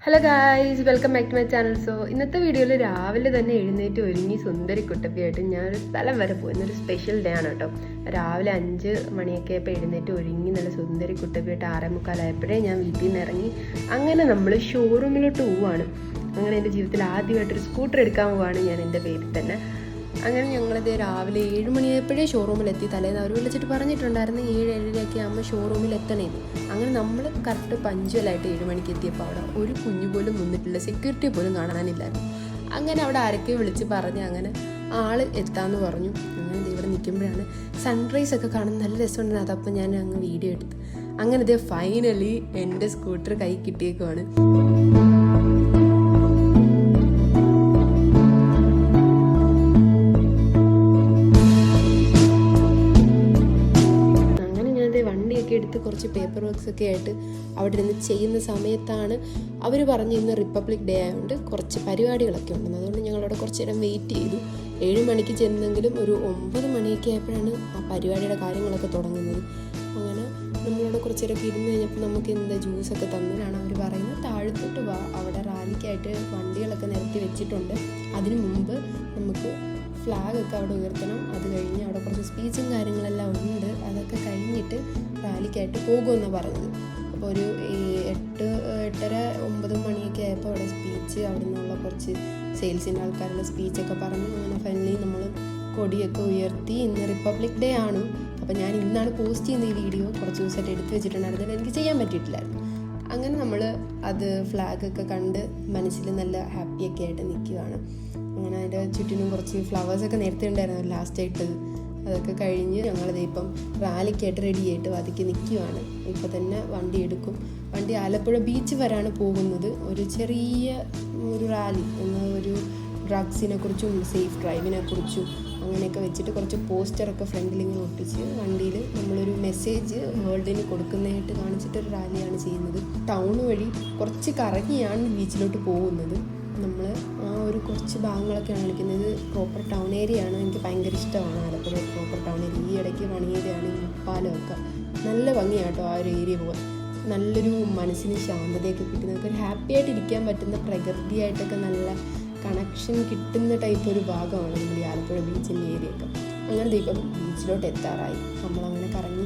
Hello guys, welcome back to my channel. So ഇന്നത്തെ വീഡിയോയിൽ രാവിലെ തന്നെ എഴുന്നേറ്റ് ഒരുങ്ങി സുന്ദരി കുട്ടപ്പിയായിട്ട് ഞാനൊരു സ്ഥലം വരെ പോയി. ഇന്നൊരു സ്പെഷ്യൽ ഡേ ആണ് കേട്ടോ. രാവിലെ 5 മണിയൊക്കെ ആയപ്പോൾ എഴുന്നേറ്റ് ഒരുങ്ങി നല്ല സുന്ദരി കുട്ടപ്പിയായിട്ട് 6:45 ഞാൻ വീട്ടിൽ നിന്ന് ഇറങ്ങി. അങ്ങനെ നമ്മൾ ഷോറൂമിലോട്ട് പോവുകയാണ്. അങ്ങനെ എൻ്റെ ജീവിതത്തിൽ ആദ്യമായിട്ടൊരു സ്കൂട്ടർ എടുക്കാൻ പോവുകയാണ് ഞാൻ എൻ്റെ പേരിൽ തന്നെ. അങ്ങനെ ഞങ്ങളിത് രാവിലെ 7 മണിയായപ്പോഴേ ഷോറൂമിലെത്തി. തലേന്ന് അവർ വിളിച്ചിട്ട് പറഞ്ഞിട്ടുണ്ടായിരുന്നു 7-7:30 ആകുമ്പോൾ ഷോറൂമിൽ എത്തണേന്ന്. അങ്ങനെ നമ്മൾ കറക്റ്റ് പഞ്ച്വലായിട്ട് 7 മണിക്ക് എത്തിയപ്പോൾ അവിടെ ഒരു കുഞ്ഞു പോലും നിന്നിട്ടില്ല, സെക്യൂരിറ്റി പോലും കാണാനില്ലായിരുന്നു. അങ്ങനെ അവിടെ ആരൊക്കെ വിളിച്ച് പറഞ്ഞ് അങ്ങനെ ആൾ എത്താമെന്ന് പറഞ്ഞു. അങ്ങനെ ഇവിടെ നിൽക്കുമ്പോഴാണ് സൺറൈസ് ഒക്കെ കാണുന്നത്, നല്ല രസമുണ്ടായിരുന്നു. അതപ്പോൾ ഞാൻ അങ്ങ് വീഡിയോ എടുത്ത്. അങ്ങനെ ഇത് ഫൈനലി എൻ്റെ സ്കൂട്ടർ കൈ കിട്ടിയേക്കുവാണ്. എടുത്ത് കുറച്ച് പേപ്പർ വർക്ക്സ് ഒക്കെ ആയിട്ട് അവിടെ നിന്ന് ചെയ്യുന്ന സമയത്താണ് അവർ പറഞ്ഞു ഇന്ന് റിപ്പബ്ലിക് ഡേ ആയതുകൊണ്ട് കുറച്ച് പരിപാടികളൊക്കെ ഉണ്ടെന്ന്. അതുകൊണ്ട് ഞങ്ങളവിടെ കുറച്ച് നേരം വെയിറ്റ് ചെയ്തു. 7 മണിക്ക് ചെന്നെങ്കിലും ഒരു 9 മണിയൊക്കെ ആയപ്പോഴാണ് ആ പരിപാടിയുടെ കാര്യങ്ങളൊക്കെ തുടങ്ങുന്നത്. അങ്ങനെ നമ്മളവിടെ കുറച്ച് നേരമൊക്കെ ഇരുന്ന് കഴിഞ്ഞപ്പോൾ നമുക്ക് എന്താ ജ്യൂസൊക്കെ തന്നതാണ് അവർ പറയുന്നത്. താഴത്തോട്ട് വാ, അവിടെ റാലിക്കായിട്ട് വണ്ടികളൊക്കെ നിരത്തി വെച്ചിട്ടുണ്ട്. അതിനു മുമ്പ് നമുക്ക് ഫ്ലാഗൊക്കെ അവിടെ ഉയർത്തണം. അത് കഴിഞ്ഞ് അവിടെ കുറച്ച് സ്പീച്ചും കാര്യങ്ങളെല്ലാം ഉണ്ട്. അതൊക്കെ കഴിഞ്ഞിട്ട് റാലിക്കായിട്ട് പോകുമെന്നാണ് പറഞ്ഞത്. അപ്പോൾ ഒരു 8-8:30-9 മണിയൊക്കെ ആയപ്പോൾ അവിടെ സ്പീച്ച്, അവിടെ നിന്നുള്ള കുറച്ച് സെയിൽസിൻ്റെ ആൾക്കാരുടെ സ്പീച്ചൊക്കെ പറഞ്ഞു. അങ്ങനെ ഫൈനലി നമ്മൾ കൊടിയൊക്കെ ഉയർത്തി. ഇന്ന് റിപ്പബ്ലിക് ഡേ ആണ്. അപ്പോൾ ഞാൻ ഇന്നാണ് പോസ്റ്റ് ചെയ്യുന്ന ഈ വീഡിയോ. കുറച്ച് ദിവസമായിട്ട് എടുത്ത് വെച്ചിട്ടുണ്ടായിരുന്നില്ല, എനിക്ക് ചെയ്യാൻ പറ്റിയിട്ടില്ലായിരുന്നു. അങ്ങനെ നമ്മൾ അത് ഫ്ലാഗൊക്കെ കണ്ട് മനസ്സിൽ നല്ല ഹാപ്പിയൊക്കെ ആയിട്ട് നിൽക്കുകയാണ്. അങ്ങനെ അതിൻ്റെ ചുറ്റിനും കുറച്ച് ഫ്ലവേഴ്സൊക്കെ നേരത്തെ ഉണ്ടായിരുന്നു ലാസ്റ്റായിട്ട്. അതൊക്കെ കഴിഞ്ഞ് ഞങ്ങളിത് ഇപ്പം റാലിക്കായിട്ട് റെഡി ആയിട്ട് വതിക്ക് നിൽക്കുകയാണ്. ഇപ്പോൾ തന്നെ വണ്ടി എടുക്കും. വണ്ടി ആലപ്പുഴ ബീച്ച് വരാണ് പോകുന്നത്. ഒരു ചെറിയ ഒരു റാലി ഒരു ഡ്രഗ്സിനെ കുറിച്ചും സേഫ് ഡ്രൈവിനെ കുറിച്ചും അങ്ങനെയൊക്കെ വെച്ചിട്ട് കുറച്ച് പോസ്റ്ററൊക്കെ ഫ്രണ്ടിൽ ഇങ്ങനെ ഒട്ടിച്ച് വണ്ടിയിൽ നമ്മളൊരു മെസ്സേജ് വേൾഡിന് കൊടുക്കുന്നതായിട്ട് കാണിച്ചിട്ടൊരു റാലിയാണ് ചെയ്യുന്നത്. ടൗൺ വഴി കുറച്ച് കറങ്ങിയാണ് ബീച്ചിലോട്ട് പോകുന്നത്. നമ്മൾ ആ ഒരു കുറച്ച് ഭാഗങ്ങളൊക്കെയാണ് കളിക്കുന്നത്. പ്രോപ്പർ ടൗൺ ഏരിയ ആണ്. എനിക്ക് ഭയങ്കര ഇഷ്ടമാണ് ആലപ്പുഴ പ്രോപ്പർ ടൗൺ ഏരിയ. ഈ ഇടയ്ക്ക് പണിയേരിയാണ് മുപ്പാലമൊക്കെ. നല്ല ഭംഗിയാട്ടോ ആ ഒരു ഏരിയ പോകാൻ. നല്ലൊരു മനസ്സിന് ശാന്തതയൊക്കെ കിട്ടുന്ന, നമുക്ക് ഹാപ്പി ആയിട്ട് ഇരിക്കാൻ പറ്റുന്ന, പ്രകൃതിയായിട്ടൊക്കെ നല്ല കണക്ഷൻ കിട്ടുന്ന ടൈപ്പ് ഒരു ഭാഗമാണ് നമ്മുടെ ആലപ്പുഴ ബീച്ചിൻ്റെ ഏരിയയൊക്കെ. അങ്ങനെ ഇപ്പം ബീച്ചിലോട്ട് എത്താറായി. നമ്മളങ്ങനെ കറങ്ങി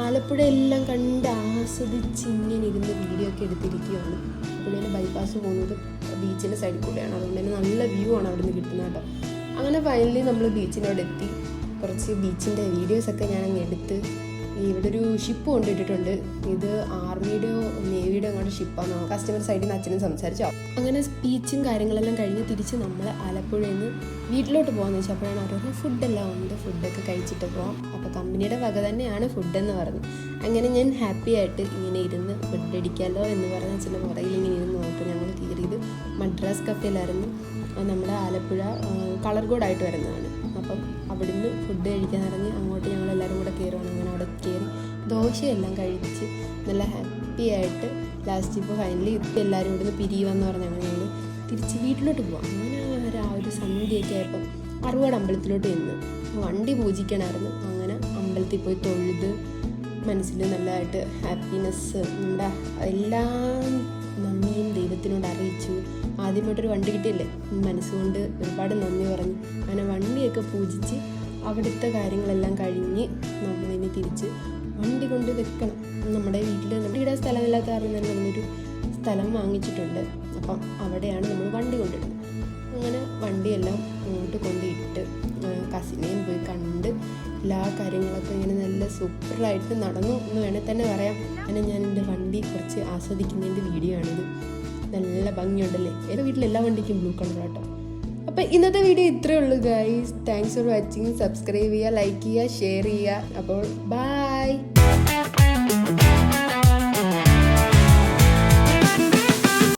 ആലപ്പുഴ എല്ലാം കണ്ട് ആസ്വദിച്ച് ഇങ്ങനെ ഇരുന്ന് വീഡിയോ ഒക്കെ എടുത്തിരിക്കുകയാണ്. പുള്ളിയുടെ ബൈപ്പാസ് പോകുന്നത് ബീച്ചിൻ്റെ സൈഡിൽ കൂടെയാണ്. അതുകൊണ്ട് തന്നെ നല്ല വ്യൂ ആണ് അവിടെ നിന്ന് കിട്ടുന്നത് കേട്ടോ. അങ്ങനെ ഫൈനലി നമ്മൾ ബീച്ചിനോട് എത്തി. കുറച്ച് ബീച്ചിൻ്റെ വീഡിയോസൊക്കെ ഞാൻ അങ്ങ് എടുത്ത്. ഇവിടെ ഒരു ഷിപ്പ് കൊണ്ടിട്ടിട്ടുണ്ട്. ഇത് ആർമിയുടെയോ നേവിയുടെയോ അങ്ങോട്ട് ഷിപ്പാണ്. കസ്റ്റമർ സൈഡിൽ നിന്ന് അച്ഛനും സംസാരിച്ചു. അങ്ങനെ സ്പീച്ചും കാര്യങ്ങളെല്ലാം കഴിഞ്ഞ് തിരിച്ച് നമ്മൾ ആലപ്പുഴയിൽ നിന്ന് വീട്ടിലോട്ട് പോകാമെന്ന് വെച്ചാൽ അപ്പോഴാണ് അവരുടെ ഫുഡെല്ലാം ഉണ്ട്, ഫുഡൊക്കെ കഴിച്ചിട്ട് പോകാം. അപ്പോൾ കമ്പനിയുടെ വക തന്നെയാണ് ഫുഡെന്ന് പറഞ്ഞു. അങ്ങനെ ഞാൻ ഹാപ്പി ആയിട്ട് ഇങ്ങനെ ഇരുന്ന് ഫുഡ് അടിക്കാമല്ലോ എന്ന് പറഞ്ഞ അച്ഛൻ്റെ പുറകിൽ ഇങ്ങനെ ഇരുന്ന് നോക്കും. ഞങ്ങൾ കയറിയത് മദ്രാസ് കഫേയിലായിരുന്നു. നമ്മുടെ ആലപ്പുഴ കളർകോടായിട്ട് വരുന്നതാണ്. അപ്പം അവിടുന്ന് ഫുഡ് കഴിക്കാൻ ഇറങ്ങി അങ്ങോട്ട് ഞങ്ങളെല്ലാവരും കൂടെ കയറുവാണ്. അങ്ങനെ അവിടെ കയറി ദോശയെല്ലാം കഴിച്ച് നല്ല ഹാപ്പി ആയിട്ട് ലാസ്റ്റ് ഇപ്പോൾ ഫൈനലി ഇപ്പം എല്ലാവരും ഇവിടുന്ന് പിരിയുമെന്ന് പറഞ്ഞാൽ ഞങ്ങൾ തിരിച്ച് വീട്ടിലോട്ട് പോകാം. അങ്ങനെ ഒരു സന്ധ്യയൊക്കെ ആയപ്പം അറുവാട് അമ്പലത്തിലോട്ട് ചെന്ന് വണ്ടി പൂജിക്കണമായിരുന്നു. അങ്ങനെ അമ്പലത്തിൽ പോയി തൊഴുത് മനസ്സിൽ നല്ലതായിട്ട് ഹാപ്പിനെസ്, നമ്മുടെ എല്ലാം നന്ദിയും ദൈവത്തിനോട് അറിയിച്ചു. ആദ്യമായിട്ടൊരു വണ്ടി കിട്ടിയില്ലേ, മനസ്സുകൊണ്ട് ഒരുപാട് നന്ദി പറഞ്ഞു. അങ്ങനെ വണ്ടിയൊക്കെ പൂജിച്ച് അവിടുത്തെ കാര്യങ്ങളെല്ലാം കഴിഞ്ഞ് നമ്മളിനി തിരിച്ച് വണ്ടി കൊണ്ട് വെക്കണം. നമ്മുടെ വീട്ടിൽ സ്ഥലമില്ലാത്ത കാരണം തന്നെ നമ്മളൊരു സ്ഥലം വാങ്ങിച്ചിട്ടുണ്ട്. അപ്പം അവിടെയാണ് നമ്മൾ വണ്ടി കൊണ്ടിടുന്നത്. അങ്ങനെ വണ്ടിയെല്ലാം അങ്ങോട്ട് കൊണ്ടിട്ട് കസിനെയും പോയി കണ്ട് എല്ലാ കാര്യങ്ങളൊക്കെ ഇങ്ങനെ നല്ല സൂപ്പറായിട്ട് നടന്നു എന്ന് വേണേൽ തന്നെ പറയാം. അങ്ങനെ ഞാൻ എൻ്റെ വണ്ടി കുറച്ച് ആസ്വദിക്കുന്നതിൻ്റെ വീഡിയോ ആണിത്. നല്ല ഭംഗിയുണ്ടല്ലേ. എൻ്റെ വീട്ടിലെല്ലാ വണ്ടിക്കും ബ്ലൂ കളർ കേട്ടോ. അപ്പോൾ ഇന്നത്തെ വീഡിയോ ഇത്രയേ ഉള്ളൂ guys. Thanks for watching. Subscribe ചെയ്യുക, ലൈക്ക് ചെയ്യുക, ഷെയർ ചെയ്യുക. അപ്പോൾ ബൈ.